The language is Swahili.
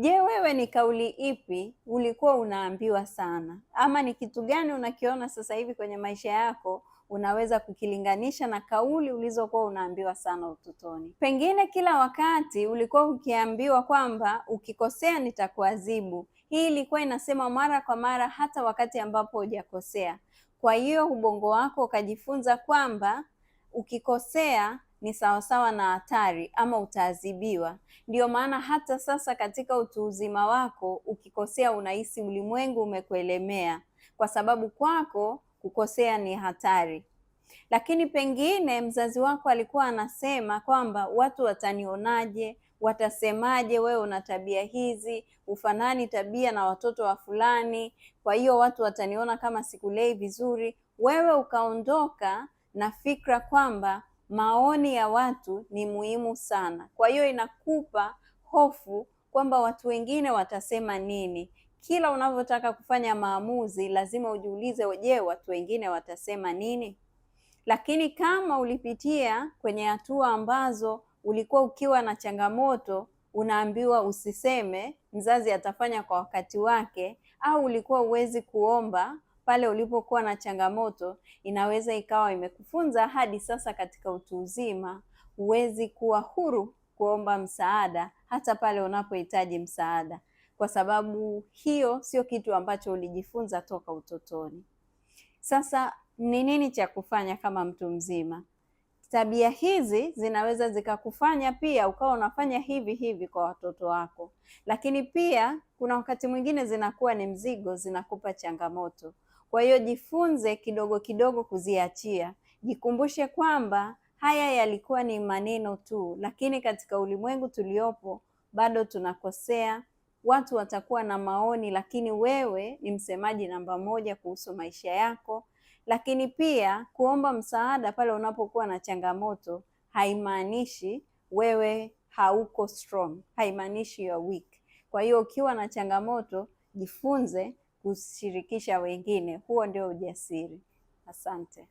Je, wewe ni kauli ipi ulikuwa unaambiwa sana? Ama ni kitu gani unakiona sasa hivi kwenye maisha yako unaweza kukilinganisha na kauli ulizokuwa unaambiwa sana utotoni? Pengine kila wakati ulikuwa ukiambiwa kwamba ukikosea nitakuadhibu. Hii ilikuwa inasema mara kwa mara hata wakati ambapo hujakosea. Kwa hiyo ubongo wako ukajifunza kwamba ukikosea ni sawasawa na hatari ama utaadhibiwa. Ndio maana hata sasa katika utu uzima wako ukikosea unahisi ulimwengu umekuelemea, kwa sababu kwako kukosea ni hatari. Lakini pengine mzazi wako alikuwa anasema kwamba watu watanionaje, watasemaje wewe una tabia hizi, ufanani tabia na watoto wa fulani, kwa hiyo watu wataniona kama sikulei vizuri. Wewe ukaondoka na fikra kwamba maoni ya watu ni muhimu sana. Kwa hiyo inakupa hofu kwamba watu wengine watasema nini. Kila unavyotaka kufanya maamuzi lazima ujiulize, je, watu wengine watasema nini? Lakini kama ulipitia kwenye hatua ambazo ulikuwa ukiwa na changamoto unaambiwa usiseme, mzazi atafanya kwa wakati wake, au ulikuwa huwezi kuomba pale ulipokuwa na changamoto, inaweza ikawa imekufunza hadi sasa katika utu uzima huwezi kuwa huru kuomba msaada hata pale unapohitaji msaada, kwa sababu hiyo sio kitu ambacho ulijifunza toka utotoni. Sasa ni nini cha kufanya kama mtu mzima? Tabia hizi zinaweza zikakufanya pia ukawa unafanya hivi hivi kwa watoto wako, lakini pia kuna wakati mwingine zinakuwa ni mzigo, zinakupa changamoto. Kwa hiyo jifunze kidogo kidogo kuziachia. Jikumbushe kwamba haya yalikuwa ni maneno tu, lakini katika ulimwengu tuliopo bado tunakosea. Watu watakuwa na maoni, lakini wewe ni msemaji namba moja kuhusu maisha yako. Lakini pia kuomba msaada pale unapokuwa na changamoto haimaanishi wewe hauko strong, haimaanishi you are weak. Kwa hiyo ukiwa na changamoto jifunze kushirikisha wengine, huo ndio ujasiri. Asante.